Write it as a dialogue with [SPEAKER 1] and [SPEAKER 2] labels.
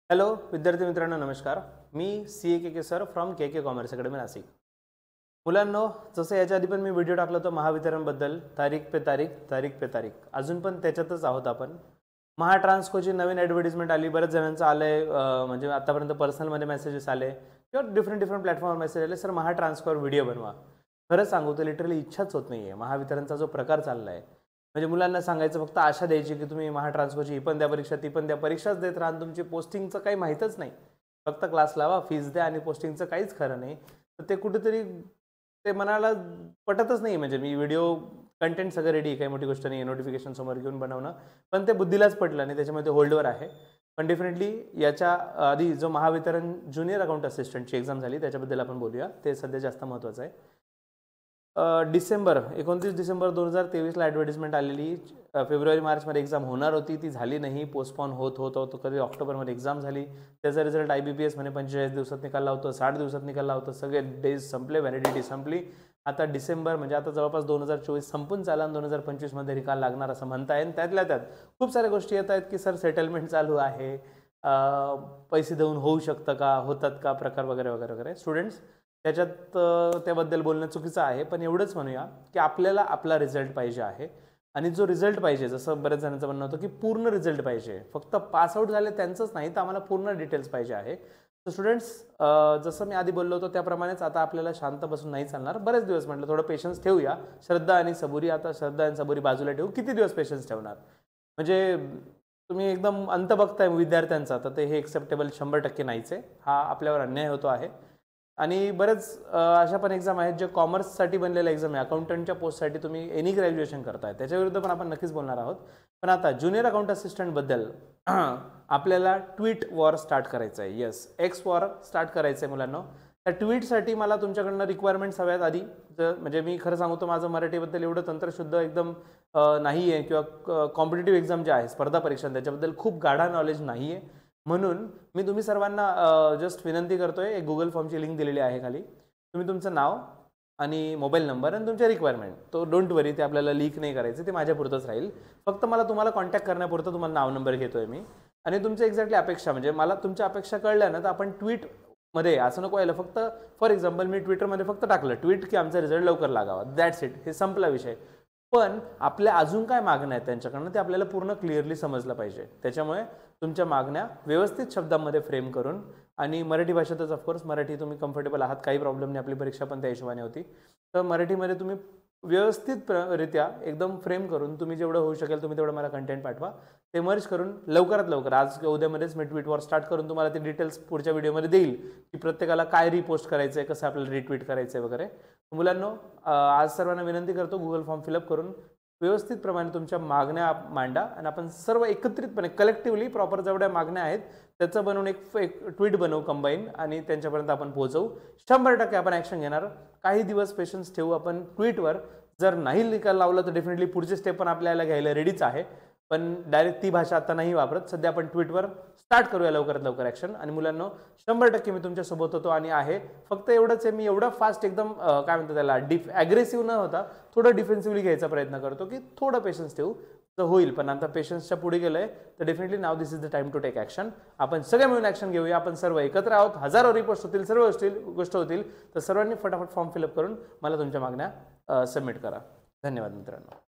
[SPEAKER 1] Hello विद्यार्थी मित्रांनो नमस्कार. मी K sir from K commerce academy Nashik. मुलांनो, जसं याच्या आधी पण मी व्हिडिओ टाकला होता महावितरणबद्दल, तारीख पे तारीख अजून पण त्याच्यातच आहोत आपण. महाट्रान्सकोची नवीन ॲडव्हर्टिजमेंट आली, बऱ्याच जणांचं आलंय, म्हणजे आतापर्यंत पर्सनलमध्ये मेसेजेस आले किंवा डिफरंट प्लॅटफॉर्मवर मेसेज आले, सर महाट्रान्सकोवर व्हिडिओ बनवा. खरं सांगू तर लिटरली इच्छाच होत नाही आहे. महावितरणचा जो प्रकार चालला आहे, म्हणजे मुलांना सांगायचं फक्त आशा द्यायची की तुम्ही महाट्रान्सकोची ही पण द्या परीक्षा, ती पण द्या, परीक्षाच देत राहा, तुमची पोस्टिंगचं काही माहीतच नाही. फक्त क्लास लावा, फीज द्या आणि पोस्टिंगचं काहीच खरं नाही. तर ते कुठेतरी ते मनाला पटतच नाही. म्हणजे मी व्हिडिओ कंटेंट सगळं रेडी, काही मोठी गोष्ट नाही, नोटिफिकेशन समोर घेऊन बनवणं, पण ते बुद्धीलाच पटलं नाही, त्याच्यामध्ये होल्डवर आहे. पण डेफिनेटली याच्या आधी जो महावितरण ज्युनियर अकाउंट असिस्टंटची एक्झाम झाली त्याच्याबद्दल आपण बोलूया, ते सध्या जास्त महत्त्वाचं आहे. 29 डिसेंबर 2023ला ॲडव्हर्टिजमेंट आलेली. फेब्रुवारी मार्चमध्ये एक्झाम होणार होती, ती झाली नाही, पोस्टपॉन होत कधी ऑक्टोबरमध्ये एक्झाम झाली. त्याचा रिझल्ट IBPS म्हणे 45 दिवसात निकाल लावतो, 60 दिवसात निकाल लावतो, सगळे डेज संपले, व्हॅलिडिटी संपली. आता डिसेंबर म्हणजे आता जवळपास 2024 संपून चालला आणि 2025मध्ये निकाल लागणार असं म्हणता येईल. त्यातल्या त्यात खूप साऱ्या गोष्टी येत आहेत की सर सेटलमेंट चालू आहे, पैसे देऊन होऊ शकतं का, होतात का प्रकार वगैरे वगैरे वगैरे. स्टुडंट्स, त्याच्यात त्याबद्दल बोलणं चुकीचं आहे, पण एवढंच म्हणूया की आपल्याला आपला रिझल्ट पाहिजे आहे. आणि जो रिझल्ट पाहिजे, जसं बऱ्याच जणांचं म्हणणं होतं की पूर्ण रिझल्ट पाहिजे, फक्त पासआउट झाले त्यांचंच नाही तर आम्हाला पूर्ण डिटेल्स पाहिजे आहे. तर स्टुडंट्स, जसं मी आधी बोललो होतो त्याप्रमाणेच आता आपल्याला शांत बसून नाही चालणार. बरेच दिवस म्हटलं थोडं पेशन्स ठेवूया. श्रद्धा आणि सबुरी, आता श्रद्धा आणि सबुरी बाजूला ठेवू. किती दिवस पेशन्स ठेवणार? म्हणजे तुम्ही एकदम अंत बघताय विद्यार्थ्यांचा, तर ते हे एक्सेप्टेबल 100% नाहीच आहे. हा आपल्यावर अन्याय होतो आहे. आणि बरेच अशा पण एक्झाम आहेत जे कॉमर्ससाठी बनलेल्या एक्झाम आहे. अकाउंटंटच्या पोस्टसाठी तुम्ही एनी ग्रॅज्युएशन करताय, त्याच्याविरुद्ध पण आपण नक्कीच बोलणार आहोत. पण आता ज्युनियर अकाउंट असिस्टंटबद्दल आपल्याला ट्विट वॉर स्टार्ट करायचं आहे. येस, एक्स वॉर स्टार्ट करायचं आहे मुलांना. त्या ट्विटसाठी मला तुमच्याकडनं रिक्वायरमेंट्स हव्यात आधी. म्हणजे मी खरं सांगू तर माझं मराठीबद्दल एवढं तंत्रशुद्ध एकदम नाही आहे, किंवा कॉम्पिटेटिव्ह एक्झाम जे आहे, स्पर्धा परीक्षा, त्याच्याबद्दल खूप गाढा नॉलेज नाही आहे. म्हणून मी तुम्ही सर्वांना जस्ट विनंती करतोय, एक गुगल फॉर्मची लिंक दिलेली आहे खाली. तुम्ही तुमचं नाव आणि मोबाईल नंबर आणि तुमच्या रिक्वायरमेंट, तो डोंट वरी, ते आपल्याला लीक नाही करायचं, ते माझ्यापुरतंच राहील. फक्त मला तुम्हाला कॉन्टॅक्ट करण्यापुरतं तुम्हाला नाव नंबर घेतोय मी. आणि तुमच्या एक्झॅक्टली अपेक्षा, म्हणजे मला तुमच्या अपेक्षा कळल्या ना, तर आपण ट्विटमध्ये असं नको यायला. फक्त फॉर एक्झाम्पल मी ट्विटरमध्ये फक्त टाकलं ट्विट की आमचा रिझल्ट लवकर लागावा, दॅट्स इट, हे संपला विषय. पण आपल्या अजून काय मागण्या आहेत त्यांच्याकडनं ते आपल्याला पूर्ण क्लिअरली समजलं पाहिजे. त्याच्यामुळे तुमच्या मागण्या व्यवस्थित शब्दांमध्ये फ्रेम करून, आणि मराठी भाषेतच, ऑफकोर्स मराठी तुम्ही कम्फर्टेबल आहात, काही प्रॉब्लेम नाही, आपली परीक्षा पण त्या हिशोबाने होती. तर मराठीमध्ये तुम्ही व्यवस्थितरित्या एकदम फ्रेम करून तुम्ही जेवढं होऊ शकेल तुम्ही तेवढं मला कंटेंट पाठवा. ते मर्ज करून लवकरात लवकर आज किंवा उद्यामध्येच मी ट्विटवर स्टार्ट करून तुम्हाला ते डिटेल्स पुढच्या व्हिडिओमध्ये देईल की प्रत्येकाला काय रिपोस्ट करायचं आहे, कसं आपल्याला रिट्वीट करायचं आहे वगैरे. मुलांनो, आज सर्वांना विनंती करतो, गुगल फॉर्म फिलअप करून व्यवस्थितप्रमाणे तुमच्या मागण्या मांडा आणि आपण सर्व एकत्रितपणे कलेक्टिव्हली प्रॉपर जेवढ्या मागण्या आहेत त्याचं बनवून एक ट्विट बनवू कंबाईन, आणि त्यांच्यापर्यंत आपण पोहोचवू. 100% आपण ॲक्शन घेणार. काही दिवस पेशन्स ठेवू आपण ट्विटवर. जर नाही निकाल लावला तर डेफिनेटली पुढचे स्टेप पण आपल्याला घ्यायला रेडीच आहे, पण डायरेक्ट ती भाषा आता नाही वापरत. सध्या आपण ट्विटवर स्टार्ट करूया लवकरात लवकर ॲक्शन. आणि मुलांनो, 100% मी तुमच्यासोबत होतो आणि आहे. फक्त एवढंच आहे, मी एवढं फास्ट एकदम काय म्हणतो त्याला, ॲग्रेसिव्ह न होता थोडं डिफेन्सिव्हली घ्यायचा प्रयत्न करतो की थोडं पेशन्स ठेवू तर होईल. पण आता पेशन्सच्या पुढे गेलंय तर definitely now this is the time to take action. आपण सगळे मिळून ॲक्शन घेऊया. आपण सर्व एकत्र आहोत, हजारो रिपोर्ट्स होतील, सर्व गोष्ट होतील. तर सर्वांनी फटाफट फॉर्म फिलअप करून मला तुमच्या मागण्या सबमिट करा. धन्यवाद मित्रांनो.